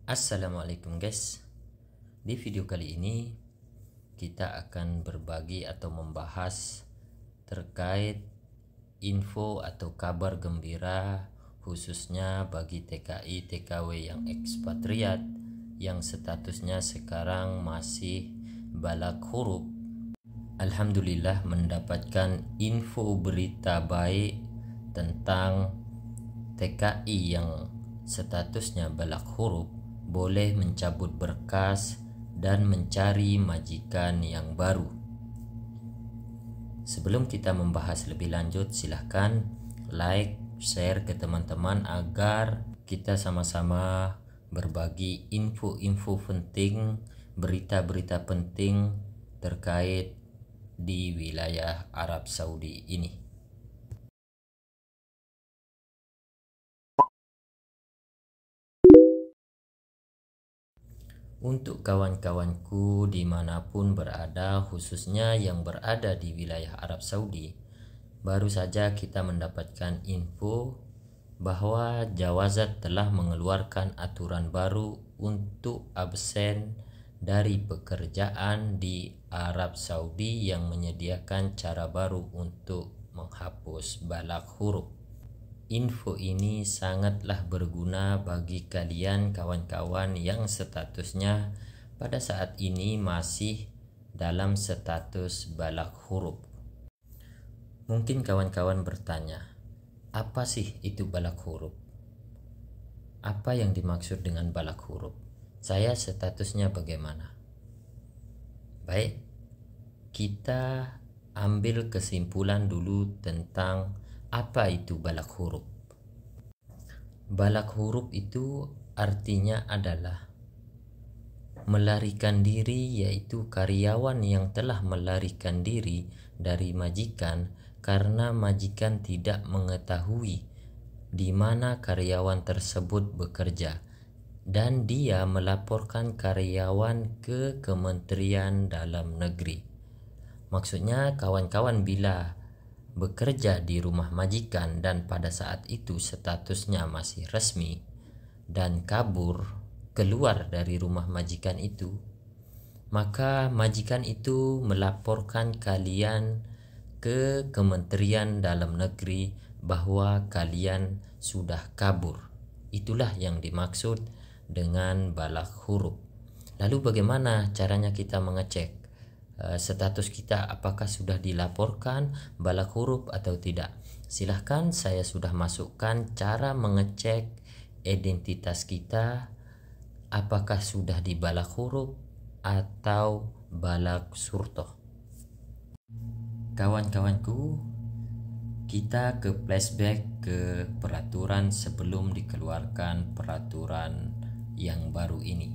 Assalamualaikum guys. Di video kali ini kita akan berbagi atau membahas terkait info atau kabar gembira khususnya bagi TKI TKW yang ekspatriat yang statusnya sekarang masih balak huruf. Alhamdulillah mendapatkan info berita baik tentang TKI yang statusnya balak huruf boleh mencabut berkas dan mencari majikan yang baru. Sebelum kita membahas lebih lanjut, silahkan like, share ke teman-teman agar kita sama-sama berbagi info-info penting, berita-berita penting terkait di wilayah Arab Saudi ini. Untuk kawan-kawanku dimanapun berada, khususnya yang berada di wilayah Arab Saudi, baru saja kita mendapatkan info bahwa Jawazat telah mengeluarkan aturan baru untuk absen dari pekerjaan di Arab Saudi yang menyediakan cara baru untuk menghapus balak huruf. Info ini sangatlah berguna bagi kalian kawan-kawan yang statusnya pada saat ini masih dalam status balak huruf. Mungkin kawan-kawan bertanya, apa sih itu balak huruf? Apa yang dimaksud dengan balak huruf? Saya statusnya bagaimana? Baik, kita ambil kesimpulan dulu tentang apa itu balak huruf. Balak huruf itu artinya adalah melarikan diri, yaitu karyawan yang telah melarikan diri dari majikan karena majikan tidak mengetahui di mana karyawan tersebut bekerja dan dia melaporkan karyawan ke Kementerian Dalam Negeri. Maksudnya kawan-kawan bila bekerja di rumah majikan dan pada saat itu statusnya masih resmi dan kabur keluar dari rumah majikan itu, maka majikan itu melaporkan kalian ke Kementerian Dalam Negeri bahwa kalian sudah kabur. Itulah yang dimaksud dengan balak huruf. Lalu bagaimana caranya kita mengecek status kita, apakah sudah dilaporkan balak huruf atau tidak? Silahkan, saya sudah masukkan cara mengecek identitas kita, apakah sudah di balak huruf atau balak surtoh. Kawan-kawanku, kita ke flashback ke peraturan sebelum dikeluarkan peraturan yang baru ini.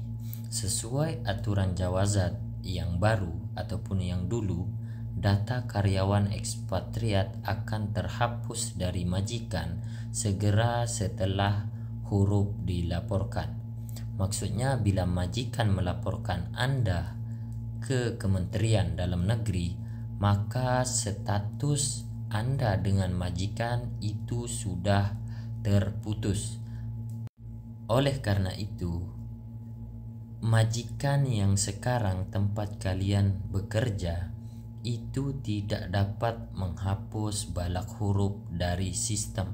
Sesuai aturan Jawazat yang baru ataupun yang dulu, data karyawan ekspatriat akan terhapus dari majikan segera setelah huruf dilaporkan. Maksudnya bila majikan melaporkan Anda ke Kementerian Dalam Negeri, maka status Anda dengan majikan itu sudah terputus. Oleh karena itu, majikan yang sekarang tempat kalian bekerja itu tidak dapat menghapus balak huruf dari sistem.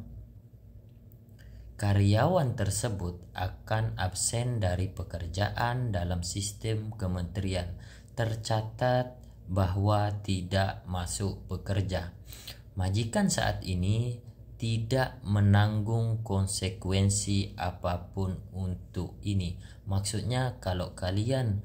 Karyawan tersebut akan absen dari pekerjaan dalam sistem kementerian, tercatat bahwa tidak masuk bekerja. Majikan saat ini tidak menanggung konsekuensi apapun untuk ini. Maksudnya kalau kalian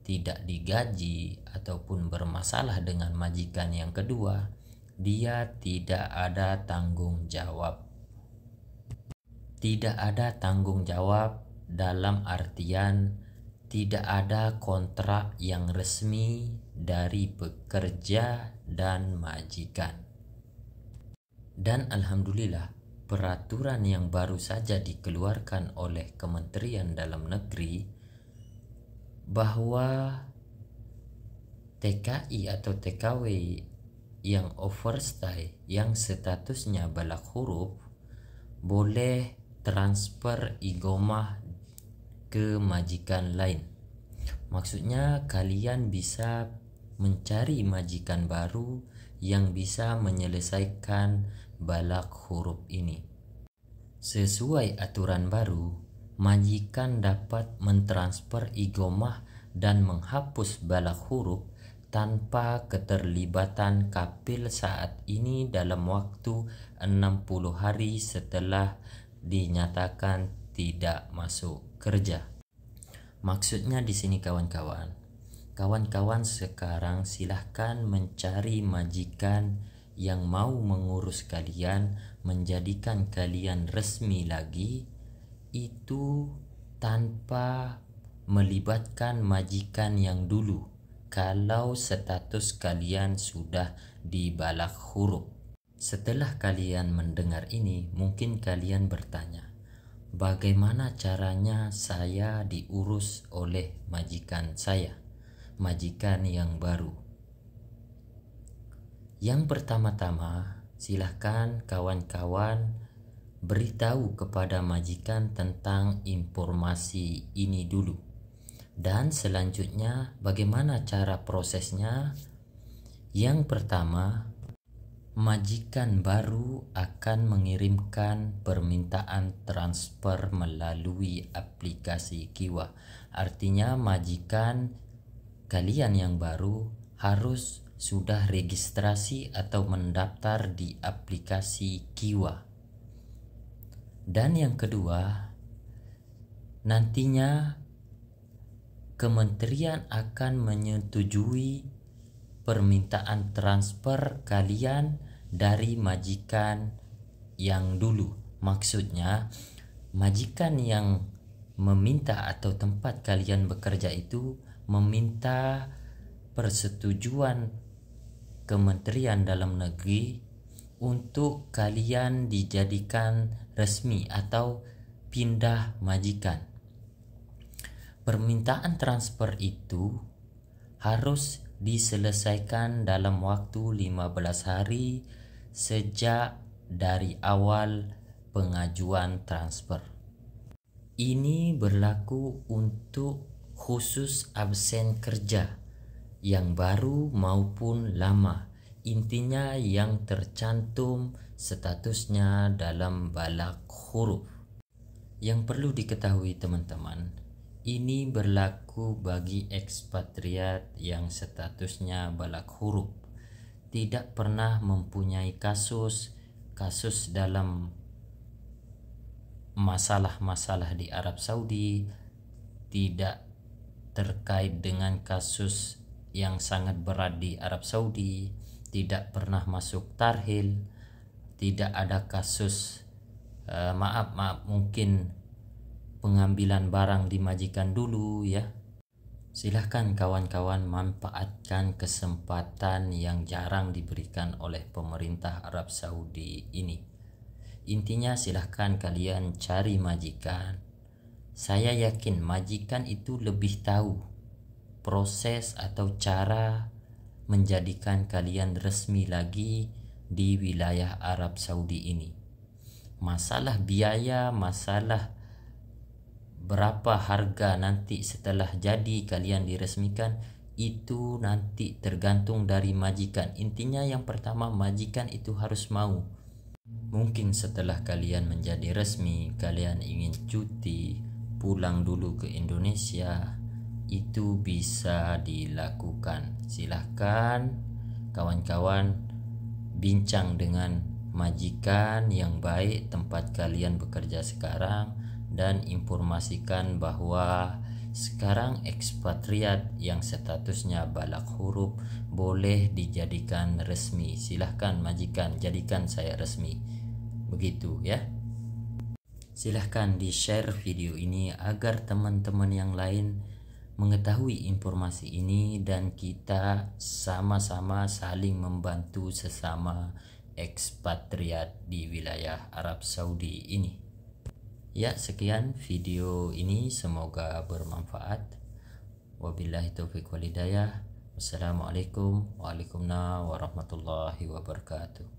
tidak digaji ataupun bermasalah dengan majikan yang kedua, dia tidak ada tanggung jawab. Tidak ada tanggung jawab dalam artian tidak ada kontrak yang resmi dari pekerja dan majikan. Dan alhamdulillah, peraturan yang baru saja dikeluarkan oleh Kementerian Dalam Negeri bahwa TKI atau TKW yang overstay yang statusnya balak huruf boleh transfer igomah ke majikan lain. Maksudnya kalian bisa mencari majikan baru yang bisa menyelesaikan balak huruf ini. Sesuai aturan baru, majikan dapat mentransfer igomah dan menghapus balak huruf tanpa keterlibatan kapil saat ini dalam waktu 60 hari setelah dinyatakan tidak masuk kerja. Maksudnya di sini kawan-kawan sekarang silahkan mencari majikan yang mau mengurus kalian, menjadikan kalian resmi lagi, itu tanpa melibatkan majikan yang dulu kalau status kalian sudah di balak huruf. Setelah kalian mendengar ini, mungkin kalian bertanya, bagaimana caranya saya diurus oleh majikan saya, majikan yang baru? Yang pertama-tama, silahkan kawan-kawan beritahu kepada majikan tentang informasi ini dulu. Dan selanjutnya bagaimana cara prosesnya? Yang pertama, majikan baru akan mengirimkan permintaan transfer melalui aplikasi Kiwa. Artinya majikan kalian yang baru harus sudah registrasi atau mendaftar di aplikasi Kiwa. Dan yang kedua, nantinya kementerian akan menyetujui permintaan transfer kalian dari majikan yang dulu. Maksudnya majikan yang meminta atau tempat kalian bekerja itu meminta persetujuan Kementerian Dalam Negeri untuk kalian dijadikan resmi atau pindah majikan. Permintaan transfer itu harus diselesaikan dalam waktu 15 hari sejak dari awal pengajuan transfer. Ini berlaku untuk khusus absen kerja yang baru maupun lama. Intinya yang tercantum statusnya dalam balak huruf. Yang perlu diketahui teman-teman, ini berlaku bagi ekspatriat yang statusnya balak huruf, tidak pernah mempunyai kasus dalam masalah-masalah di Arab Saudi, tidak terkait dengan kasus yang sangat berat di Arab Saudi, tidak pernah masuk tarhil, tidak ada kasus mungkin pengambilan barang di majikan dulu ya. Silahkan kawan-kawan manfaatkan kesempatan yang jarang diberikan oleh pemerintah Arab Saudi ini. Intinya silahkan kalian cari majikan. Saya yakin majikan itu lebih tahu proses atau cara menjadikan kalian resmi lagi di wilayah Arab Saudi ini. Masalah biaya, masalah berapa harga nanti setelah jadi kalian diresmikan, itu nanti tergantung dari majikan. Intinya yang pertama, majikan itu harus mau. Mungkin setelah kalian menjadi resmi, kalian ingin cuti, pulang dulu ke Indonesia, itu bisa dilakukan. Silahkan kawan-kawan bincang dengan majikan yang baik tempat kalian bekerja sekarang, dan informasikan bahwa sekarang ekspatriat yang statusnya balak huruf boleh dijadikan resmi. Silahkan majikan, jadikan saya resmi. Begitu ya. Silahkan di-share video ini agar teman-teman yang lain mengetahui informasi ini dan kita sama-sama saling membantu sesama ekspatriat di wilayah Arab Saudi ini. Ya, sekian video ini, semoga bermanfaat. Wabillahi taufiq wal hidayah. Wassalamualaikum warahmatullahi wabarakatuh.